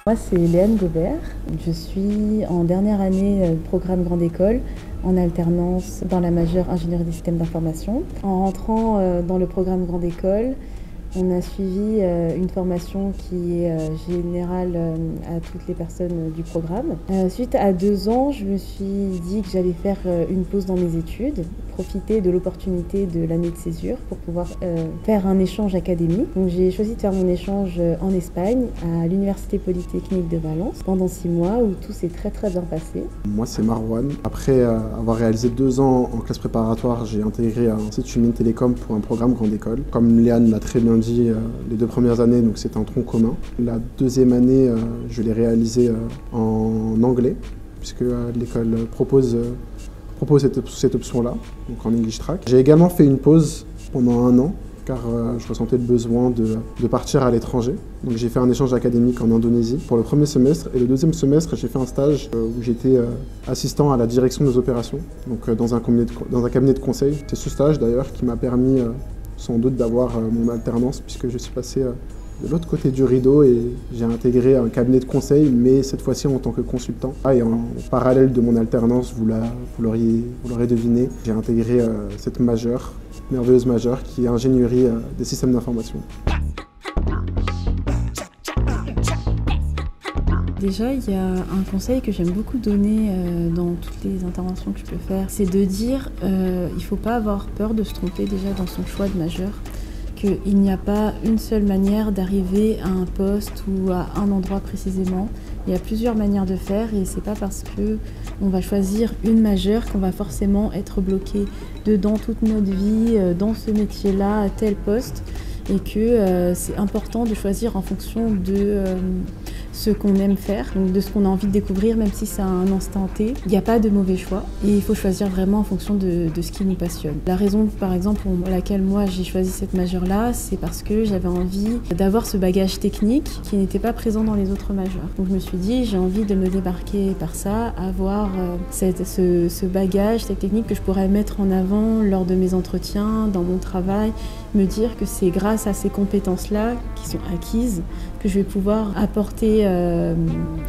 Moi, c'est Léane Gobert. Je suis en dernière année programme Grande École, en alternance dans la majeure ingénierie des systèmes d'information. En rentrant dans le programme Grande École, on a suivi une formation qui est générale à toutes les personnes du programme. Suite à 2 ans, je me suis dit que j'allais faire une pause dans mes études, profiter de l'opportunité de l'année de césure pour pouvoir faire un échange académique. Donc j'ai choisi de faire mon échange en Espagne, à l'Université Polytechnique de Valence, pendant 6 mois où tout s'est très bien passé. Moi c'est Marwan. Après avoir réalisé 2 ans en classe préparatoire, j'ai intégré un Institut Mines Télécom pour un programme Grande École. Comme Léane l'a très bien dit, les 2 premières années, donc c'est un tronc commun. La 2e année, je l'ai réalisé en anglais, puisque l'école propose cette option-là, donc en English Track. J'ai également fait une pause pendant 1 an, car je ressentais le besoin de partir à l'étranger. Donc j'ai fait un échange académique en Indonésie pour le 1er semestre, et le 2e semestre, j'ai fait un stage où j'étais assistant à la direction des opérations, donc dans un cabinet de conseil. C'est ce stage d'ailleurs qui m'a permis sans doute d'avoir mon alternance, puisque je suis passé de l'autre côté du rideau et j'ai intégré un cabinet de conseil, mais cette fois-ci en tant que consultant. Et en parallèle de mon alternance, vous l'aurez deviné, j'ai intégré cette merveilleuse majeure, qui est ingénierie des systèmes d'information. Déjà, il y a un conseil que j'aime beaucoup donner dans toutes les interventions que je peux faire, c'est de dire il ne faut pas avoir peur de se tromper déjà dans son choix de majeur, qu'il n'y a pas une seule manière d'arriver à un poste ou à un endroit précisément. Il y a plusieurs manières de faire et c'est pas parce qu'on va choisir une majeure qu'on va forcément être bloqué dedans toute notre vie, dans ce métier-là, à tel poste, et que c'est important de choisir en fonction de ce qu'on aime faire, donc de ce qu'on a envie de découvrir, même si c'est à un instant T. Il n'y a pas de mauvais choix et il faut choisir vraiment en fonction de ce qui nous passionne. La raison, par exemple, pour laquelle moi j'ai choisi cette majeure-là, c'est parce que j'avais envie d'avoir ce bagage technique qui n'était pas présent dans les autres majeures. Donc je me suis dit, j'ai envie de me démarquer par ça, avoir ce bagage, cette technique que je pourrais mettre en avant lors de mes entretiens, dans mon travail, me dire que c'est grâce à ces compétences-là qui sont acquises que je vais pouvoir apporter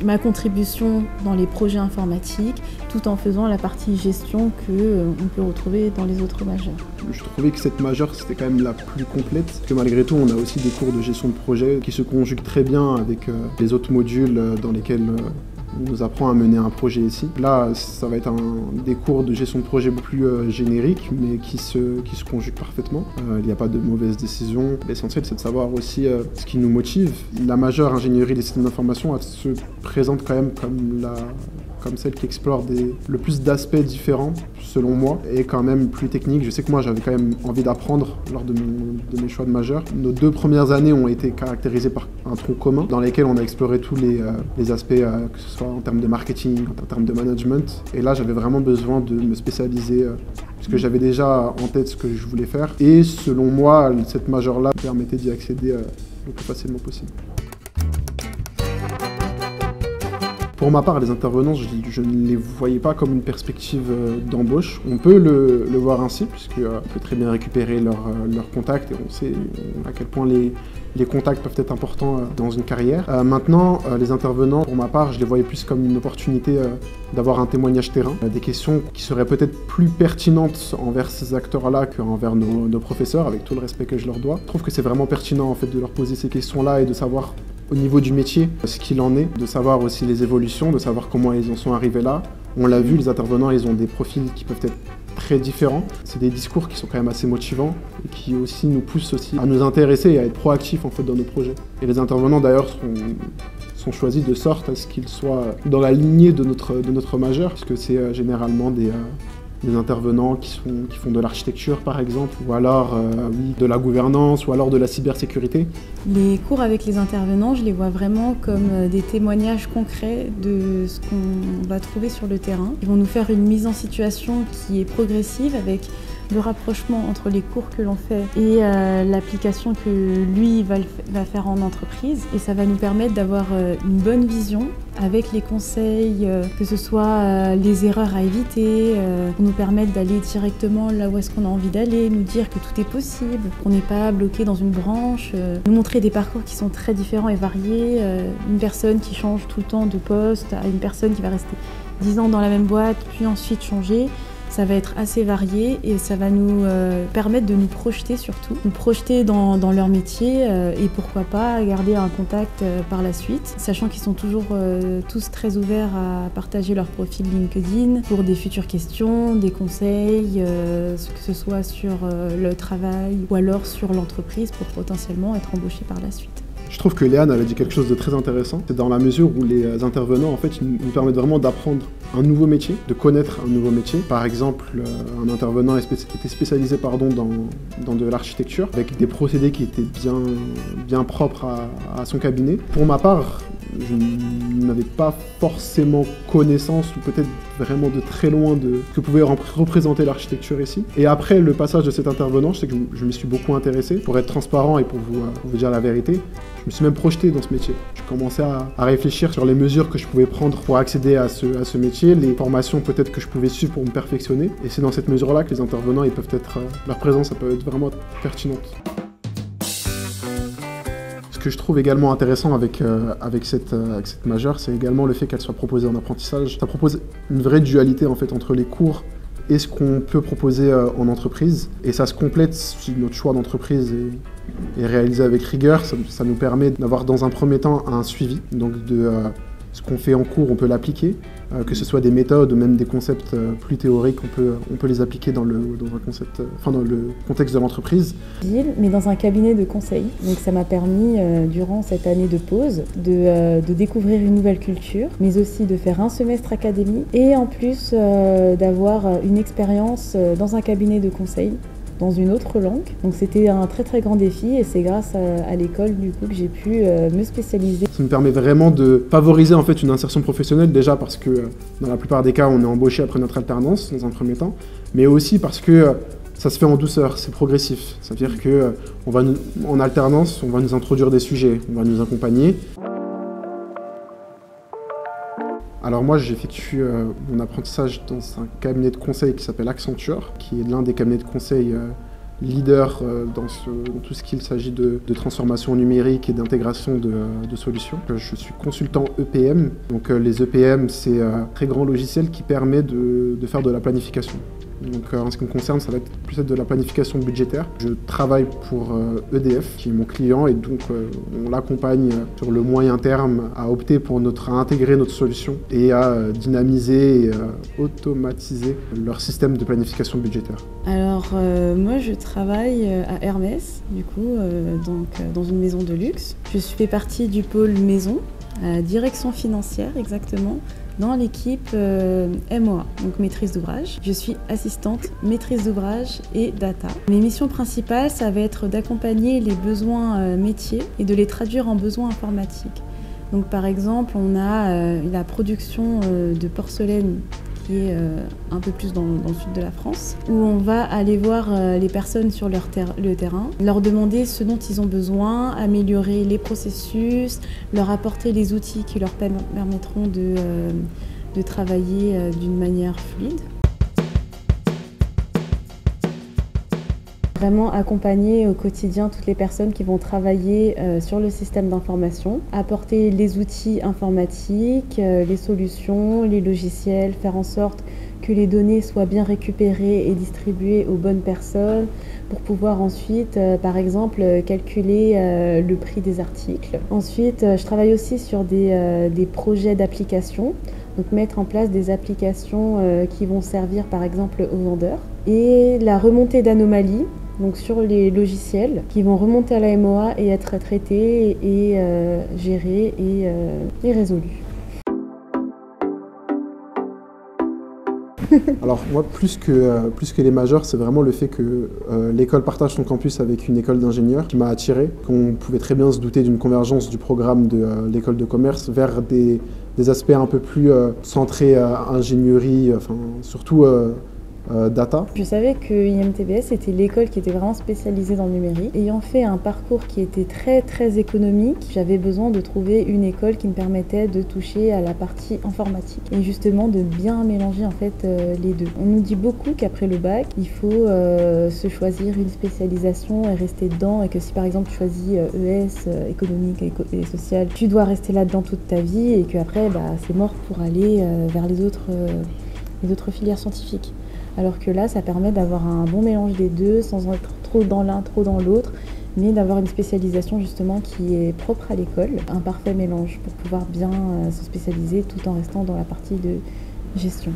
ma contribution dans les projets informatiques tout en faisant la partie gestion qu'on peut retrouver dans les autres majeures. Je trouvais que cette majeure c'était quand même la plus complète, parce que malgré tout on a aussi des cours de gestion de projet qui se conjuguent très bien avec les autres modules dans lesquels on nous apprend à mener un projet ici. Là, ça va être des cours de gestion de projet beaucoup plus génériques, mais qui se conjuguent parfaitement. Il n'y a pas de mauvaises décisions. L'essentiel, c'est de savoir aussi ce qui nous motive. La majeure ingénierie des systèmes d'information, elle se présente quand même comme celle qui explore le plus d'aspects différents, selon moi, et quand même plus technique. Je sais que moi, j'avais quand même envie d'apprendre lors de mes choix de majeur. Nos 2 premières années ont été caractérisées par un tronc commun, dans lesquels on a exploré tous les aspects, que ce soit en termes de marketing, en termes de management. Et là, j'avais vraiment besoin de me spécialiser, puisque j'avais déjà en tête ce que je voulais faire. Et selon moi, cette majeure-là permettait d'y accéder le plus facilement possible. Pour ma part, les intervenants, je ne les voyais pas comme une perspective d'embauche. On peut le voir ainsi, puisqu'on peut très bien récupérer leurs contacts et on sait à quel point les contacts peuvent être importants dans une carrière. Maintenant, les intervenants, pour ma part, je les voyais plus comme une opportunité d'avoir un témoignage terrain, des questions qui seraient peut-être plus pertinentes envers ces acteurs-là qu'envers nos professeurs, avec tout le respect que je leur dois. Je trouve que c'est vraiment pertinent en fait, de leur poser ces questions-là et de savoir au niveau du métier ce qu'il en est, de savoir aussi les évolutions, de savoir comment ils en sont arrivés là. On l'a vu, les intervenants, ils ont des profils qui peuvent être très différents. C'est des discours qui sont quand même assez motivants et qui aussi nous poussent aussi à nous intéresser et à être proactifs en fait dans nos projets. Et les intervenants d'ailleurs sont choisis de sorte à ce qu'ils soient dans la lignée de notre majeur, puisque c'est généralement des intervenants qui font de l'architecture par exemple, ou alors de la gouvernance, ou alors de la cybersécurité. Les cours avec les intervenants, je les vois vraiment comme des témoignages concrets de ce qu'on va trouver sur le terrain. Ils vont nous faire une mise en situation qui est progressive avec le rapprochement entre les cours que l'on fait et l'application que lui va faire en entreprise. Et ça va nous permettre d'avoir une bonne vision avec les conseils, que ce soit les erreurs à éviter, pour nous permettre d'aller directement là où est-ce qu'on a envie d'aller, nous dire que tout est possible, qu'on n'est pas bloqué dans une branche, nous montrer des parcours qui sont très différents et variés, une personne qui change tout le temps de poste à une personne qui va rester 10 ans dans la même boîte, puis ensuite changer. Ça va être assez varié et ça va nous permettre de nous projeter surtout, nous projeter dans leur métier et pourquoi pas garder un contact par la suite, sachant qu'ils sont toujours tous très ouverts à partager leur profil LinkedIn pour des futures questions, des conseils, que ce soit sur le travail ou alors sur l'entreprise pour potentiellement être embauché par la suite. Je trouve que Léane avait dit quelque chose de très intéressant. C'est dans la mesure où les intervenants, en fait, nous permettent vraiment d'apprendre un nouveau métier, de connaître un nouveau métier. Par exemple, un intervenant était spécialisé dans de l'architecture, avec des procédés qui étaient bien propres à son cabinet. Pour ma part, je n'avais pas forcément connaissance, ou peut-être vraiment de très loin, de ce que pouvait représenter l'architecture ici. Et après le passage de cet intervenant, je sais que je me suis beaucoup intéressé. Pour être transparent et pour vous dire la vérité, je me suis même projeté dans ce métier. Je commençais à réfléchir sur les mesures que je pouvais prendre pour accéder à ce métier, les formations peut-être que je pouvais suivre pour me perfectionner. Et c'est dans cette mesure-là que les intervenants, ils peuvent être, leur présence, ça peut être vraiment pertinente. Ce que je trouve également intéressant avec cette majeure, c'est également le fait qu'elle soit proposée en apprentissage. Ça propose une vraie dualité en fait entre les cours et ce qu'on peut proposer en entreprise. Et ça se complète si notre choix d'entreprise est réalisé avec rigueur. Ça nous permet d'avoir dans un premier temps un suivi, donc ce qu'on fait en cours, on peut l'appliquer, que ce soit des méthodes ou même des concepts plus théoriques, on peut les appliquer dans le contexte de l'entreprise. Mais dans un cabinet de conseil. Donc ça m'a permis, durant cette année de pause, de découvrir une nouvelle culture, mais aussi de faire un semestre académie et en plus d'avoir une expérience dans un cabinet de conseil dans une autre langue. Donc c'était un très très grand défi et c'est grâce à l'école du coup que j'ai pu me spécialiser. Ça me permet vraiment de favoriser en fait une insertion professionnelle, déjà parce que dans la plupart des cas on est embauché après notre alternance dans un premier temps, mais aussi parce que ça se fait en douceur, c'est progressif. C'est-à-dire que en alternance, on va nous introduire des sujets, on va nous accompagner. Alors moi j'effectue mon apprentissage dans un cabinet de conseil qui s'appelle Accenture, qui est l'un des cabinets de conseil leader dans tout ce qu'il s'agit de transformation numérique et d'intégration de solutions. Je suis consultant EPM, donc les EPM c'est un très grand logiciel qui permet de faire de la planification. Donc en ce qui me concerne, ça va être plus de la planification budgétaire. Je travaille pour EDF, qui est mon client, et donc on l'accompagne sur le moyen terme à opter à intégrer notre solution et à dynamiser et automatiser leur système de planification budgétaire. Alors moi je travaille à Hermès, du coup, dans une maison de luxe. Je fais partie du pôle maison, direction financière exactement, dans l'équipe MOA, donc maîtrise d'ouvrage. Je suis assistante maîtrise d'ouvrage et data. Mes missions principales, ça va être d'accompagner les besoins métiers et de les traduire en besoins informatiques. Donc par exemple, on a la production de porcelaine qui est un peu plus dans le sud de la France, où on va aller voir les personnes sur le terrain, leur demander ce dont ils ont besoin, améliorer les processus, leur apporter les outils qui leur permettront de travailler d'une manière fluide. Vraiment accompagner au quotidien toutes les personnes qui vont travailler sur le système d'information, apporter les outils informatiques, les solutions, les logiciels, faire en sorte que les données soient bien récupérées et distribuées aux bonnes personnes pour pouvoir ensuite, par exemple, calculer le prix des articles. Ensuite, je travaille aussi sur des projets d'applications, donc mettre en place des applications qui vont servir par exemple aux vendeurs. Et la remontée d'anomalies, donc sur les logiciels qui vont remonter à la MOA et être traités et gérés et résolus. Alors moi, plus que les majeurs, c'est vraiment le fait que l'école partage son campus avec une école d'ingénieurs qui m'a attiré, qu'on pouvait très bien se douter d'une convergence du programme de l'école de commerce vers des aspects un peu plus centrés à ingénierie, enfin, surtout data. Je savais que IMTBS était l'école qui était vraiment spécialisée dans le numérique. Ayant fait un parcours qui était très économique, j'avais besoin de trouver une école qui me permettait de toucher à la partie informatique et justement de bien mélanger en fait les deux. On nous dit beaucoup qu'après le bac, il faut se choisir une spécialisation et rester dedans, et que si par exemple tu choisis ES, économique et social, tu dois rester là-dedans toute ta vie et qu'après c'est mort pour aller vers les autres filières scientifiques. Alors que là, ça permet d'avoir un bon mélange des deux, sans être trop dans l'un, trop dans l'autre, mais d'avoir une spécialisation justement qui est propre à l'école, un parfait mélange pour pouvoir bien se spécialiser tout en restant dans la partie de gestion.